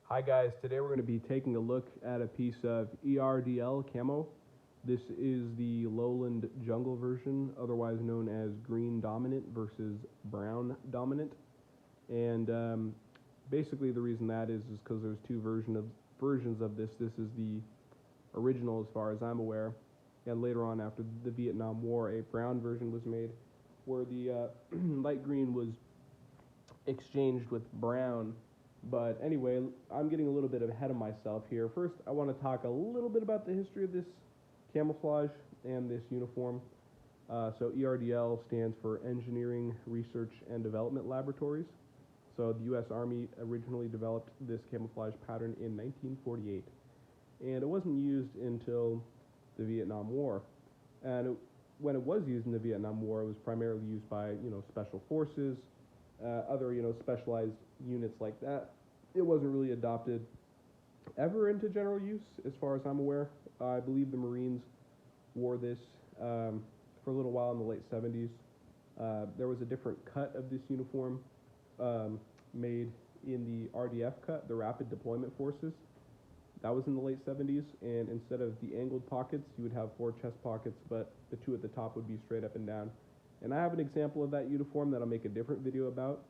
Hi guys, today we're going to be taking a look at a piece of ERDL camo. This is the Lowland jungle version, otherwise known as green dominant versus brown dominant. And basically the reason that is because there's two versions of this. This is the original as far as I'm aware, and later on after the Vietnam War a brown version was made where the light green was exchanged with brown. But anyway, I'm getting a little bit ahead of myself here. First, I want to talk a little bit about the history of this camouflage and this uniform. So ERDL stands for Engineering, Research, and Development Laboratories. So the U.S. Army originally developed this camouflage pattern in 1948. And it wasn't used until the Vietnam War. And when it was used in the Vietnam War, it was primarily used by, special forces, other, specialized units like that. It wasn't really adopted ever into general use, as far as I'm aware. I believe the Marines wore this for a little while in the late 70s. There was a different cut of this uniform made in the RDF cut, the Rapid Deployment Forces. That was in the late 70s, and instead of the angled pockets, you would have 4 chest pockets, but the 2 at the top would be straight up and down. And I have an example of that uniform that I'll make a different video about.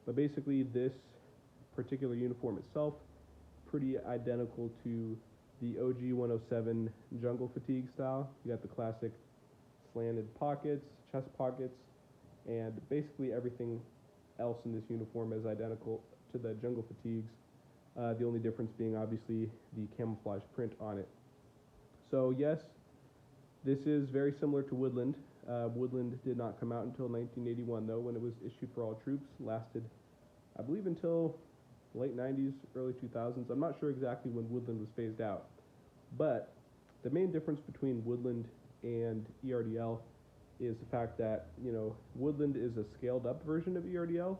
But basically, this particular uniform itself, pretty identical to the OG 107 jungle fatigue style. You got the classic slanted pockets, chest pockets, and basically everything else in this uniform is identical to the jungle fatigues. The only difference being obviously the camouflage print on it. So yes, this is very similar to Woodland. Woodland did not come out until 1981 though, when it was issued for all troops. Lasted, I believe, until late 90s, early 2000s. I'm not sure exactly when Woodland was phased out. But the main difference between Woodland and ERDL is the fact that, Woodland is a scaled up version of ERDL.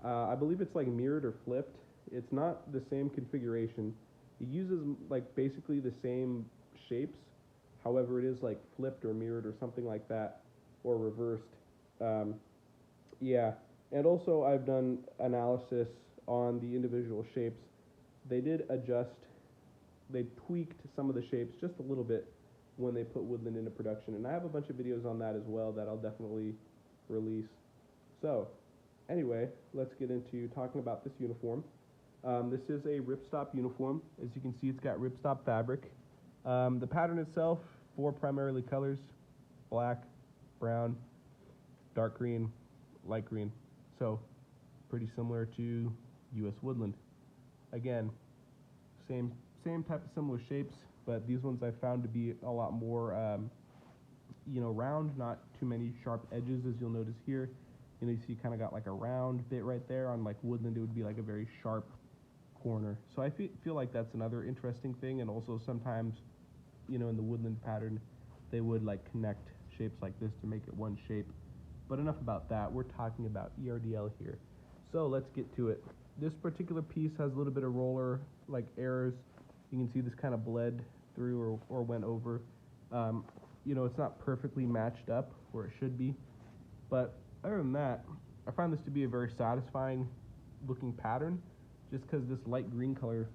I believe it's like mirrored or flipped. It's not the same configuration. It uses basically the same shapes. However, it is like flipped or mirrored or something like that, or reversed. Yeah, and also I've done analysis on the individual shapes. They did adjust, they tweaked some of the shapes just a little bit when they put Woodland into production. And I have a bunch of videos on that as well that I'll definitely release. So, anyway, let's get into talking about this uniform. This is a ripstop uniform. As you can see, it's got ripstop fabric. The pattern itself, 4 primarily colors: black, brown, dark green, light green. So pretty similar to US Woodland. Again, same type of similar shapes, but these ones I found to be a lot more round, not too many sharp edges, as you'll notice here. You see kind of got like a round bit right there. On like Woodland, it would be like a very sharp corner. So I feel like that's another interesting thing. And also sometimes, in the Woodland pattern, they would like connect shapes like this to make it one shape. But enough about that. We're talking about ERDL here. So let's get to it. This particular piece has a little bit of roller like errors. You can see this kind of bled through or went over. It's not perfectly matched up where it should be. But other than that, I find this to be a very satisfying looking pattern, just because this light green color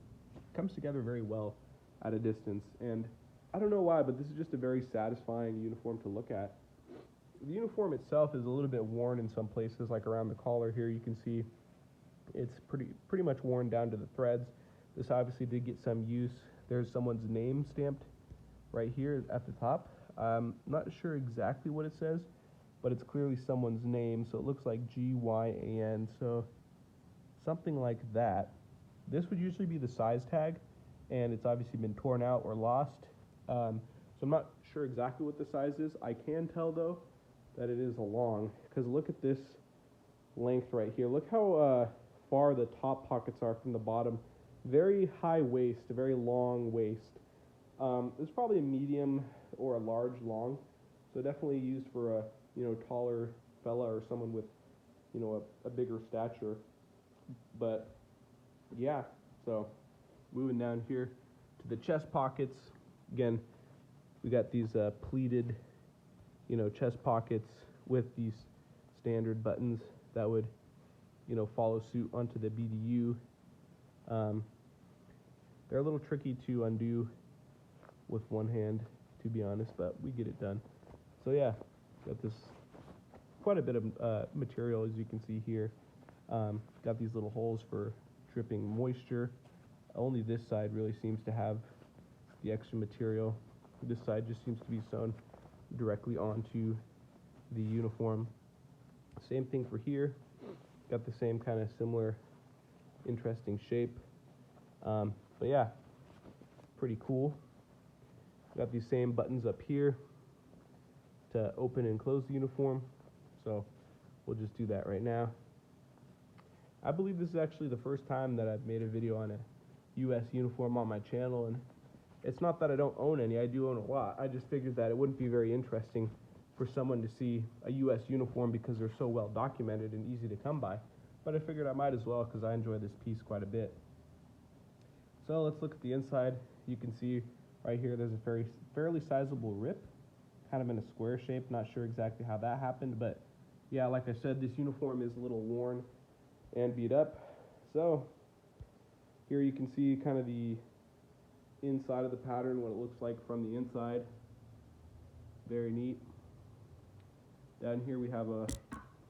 comes together very well at a distance. And I don't know why, but this is just a very satisfying uniform to look at. The uniform itself is a little bit worn in some places, like around the collar here. You can see it's pretty much worn down to the threads. This obviously did get some use. There's someone's name stamped right here at the top. I'm not sure exactly what it says, but it's clearly someone's name, so it looks like GYAN, so something like that. This would usually be the size tag, and it's obviously been torn out or lost. So I'm not sure exactly what the size is. I can tell, though, that it is a long, because look at this length right here. Look how far the top pockets are from the bottom. Very high waist, a very long waist. It's probably a medium or a large long, so definitely used for a taller fella or someone with a bigger stature. But yeah, so moving down here to the chest pockets. Again, we got these pleated chest pockets with these standard buttons that would follow suit onto the BDU. Um, they're a little tricky to undo with one hand, to be honest, but we get it done. So yeah, got this quite a bit of material, as you can see here. Got these little holes for dripping moisture. Only this side really seems to have the extra material. This side just seems to be sewn directly onto the uniform. Same thing for here. Got the same kind of similar interesting shape. But yeah, pretty cool. Got these same buttons up here to open and close the uniform. So we'll just do that right now. I believe this is actually the first time that I've made a video on a U.S. uniform on my channel, and it's not that I don't own any. I do own a lot. I just figured that it wouldn't be very interesting for someone to see a U.S. uniform because they're so well documented and easy to come by. But I figured I might as well because I enjoy this piece quite a bit. So let's look at the inside. You can see right here there's a fairly sizable rip, kind of in a square shape. Not sure exactly how that happened, but yeah, like I said, this uniform is a little worn and beat up. So here you can see kind of the inside of the pattern, what it looks like from the inside. Very neat. Down here we have a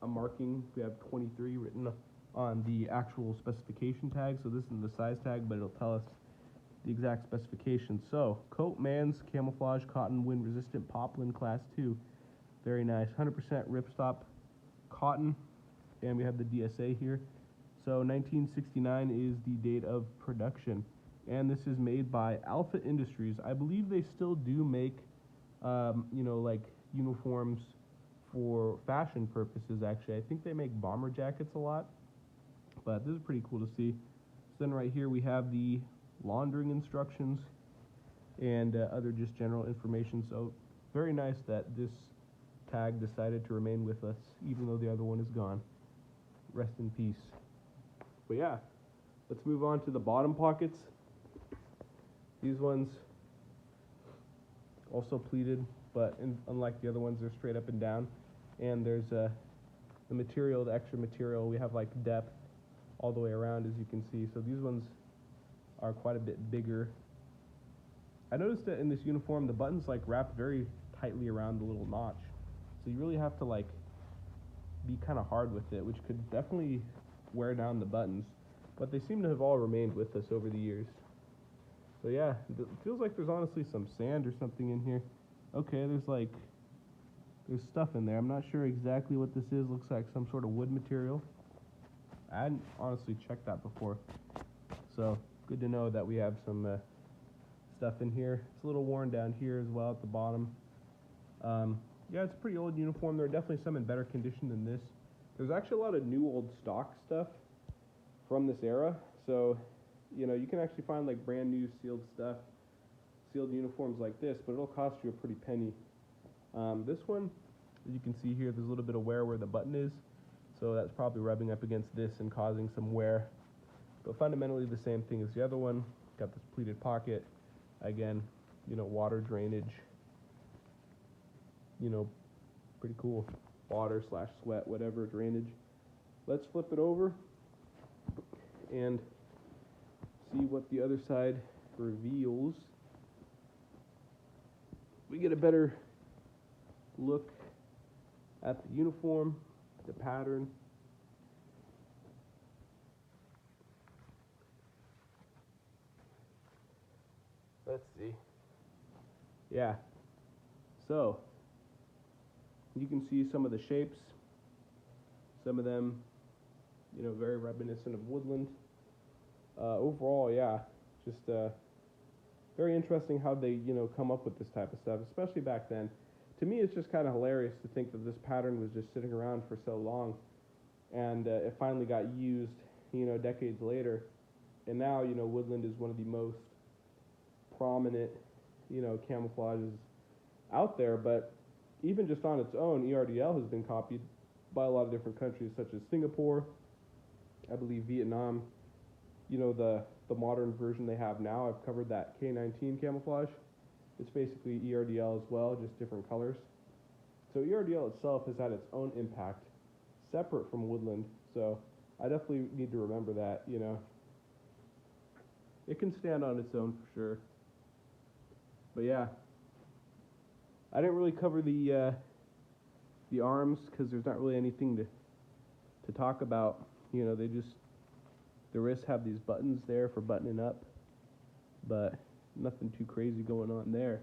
marking. We have 23 written on the actual specification tag. So this is the size tag, but it'll tell us the exact specifications. So coat man's camouflage cotton wind resistant poplin class 2. Very nice. 100% ripstop cotton. And we have the DSA here. So 1969 is the date of production. And this is made by Alpha Industries. I believe they still do make, like uniforms for fashion purposes, actually. I think they make bomber jackets a lot. But this is pretty cool to see. So then right here we have the laundering instructions and other just general information. So very nice that this tag decided to remain with us, even though the other one is gone. Rest in peace. But yeah, let's move on to the bottom pockets. These ones also pleated, but unlike the other ones, they're straight up and down. And there's the material, the extra material. We have like depth all the way around, as you can see. So these ones are quite a bit bigger. I noticed that in this uniform, the buttons like wrap very tightly around the little notch. So you really have to like be kind of hard with it, which could definitely wear down the buttons. But they seem to have all remained with us over the years. So yeah, it feels like there's honestly some sand or something in here. Okay, there's stuff in there. I'm not sure exactly what this is. Looks like some sort of wood material. I hadn't honestly checked that before. So good to know that we have some stuff in here. It's a little worn down here as well at the bottom. Yeah, it's a pretty old uniform. There are definitely some in better condition than this. There's actually a lot of new old stock stuff from this era. So, you know, you can actually find like brand new sealed stuff, sealed uniforms like this, but it'll cost you a pretty penny. This one, as you can see here, there's a little bit of wear where the button is. So that's probably rubbing up against this and causing some wear. But fundamentally the same thing as the other one. Got this pleated pocket. Again, you know, water drainage. You know, pretty cool. Water / sweat, whatever, drainage. Let's flip it over and see what the other side reveals. We get a better look at the uniform, the pattern. Let's see. Yeah. So, you can see some of the shapes. Some of them, you know, very reminiscent of woodland. Overall, yeah, just very interesting how they, you know, come up with this type of stuff, especially back then. To me, it's just kind of hilarious to think that this pattern was just sitting around for so long, and it finally got used, you know, decades later. And now, you know, woodland is one of the most prominent, you know, camouflages out there. But even just on its own, ERDL has been copied by a lot of different countries, such as Singapore, I believe Vietnam. You know, the modern version they have now, I've covered that K19 camouflage. It's basically ERDL as well, just different colors. So ERDL itself has had its own impact, separate from woodland. So I definitely need to remember that, you know. it can stand on its own for sure. But yeah, I didn't really cover the arms because there's not really anything to talk about. You know, the wrists have these buttons there for buttoning up, but nothing too crazy going on there.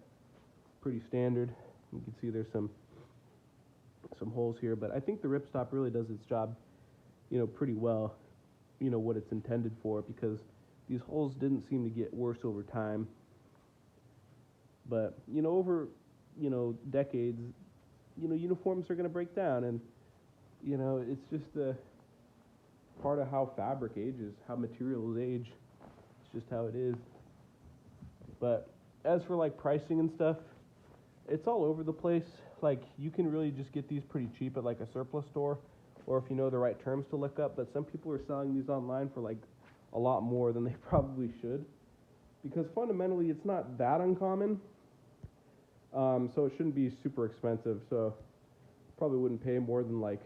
Pretty standard. You can see there's some holes here, but I think the ripstop really does its job, you know, pretty well, you know, what it's intended for, because these holes didn't seem to get worse over time. But, you know, over, you know, decades, you know, uniforms are going to break down, and, you know, it's just a part of how fabric ages, how materials age. It's just how it is. But as for like pricing and stuff, it's all over the place. Like, you can really just get these pretty cheap at like a surplus store, or if you know the right terms to look up. But some people are selling these online for like a lot more than they probably should, because fundamentally it's not that uncommon. So it shouldn't be super expensive. So probably wouldn't pay more than like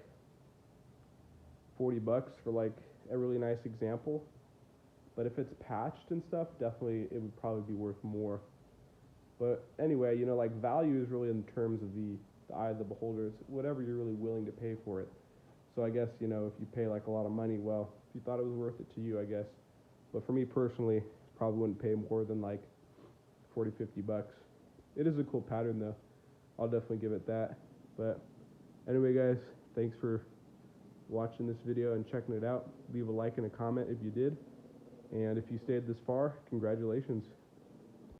$40 for like a really nice example. But if it's patched and stuff, definitely it would probably be worth more. But anyway, you know, like, value is really in terms of the eye of the beholder. It's whatever you're really willing to pay for it. So I guess, you know, if you pay like a lot of money, well, if you thought it was worth it to you, I guess. But for me personally, probably wouldn't pay more than like $40-50. It is a cool pattern though. I'll definitely give it that. But anyway, guys, thanks for watching this video and checking it out. Leave a like and a comment if you did. And if you stayed this far, congratulations.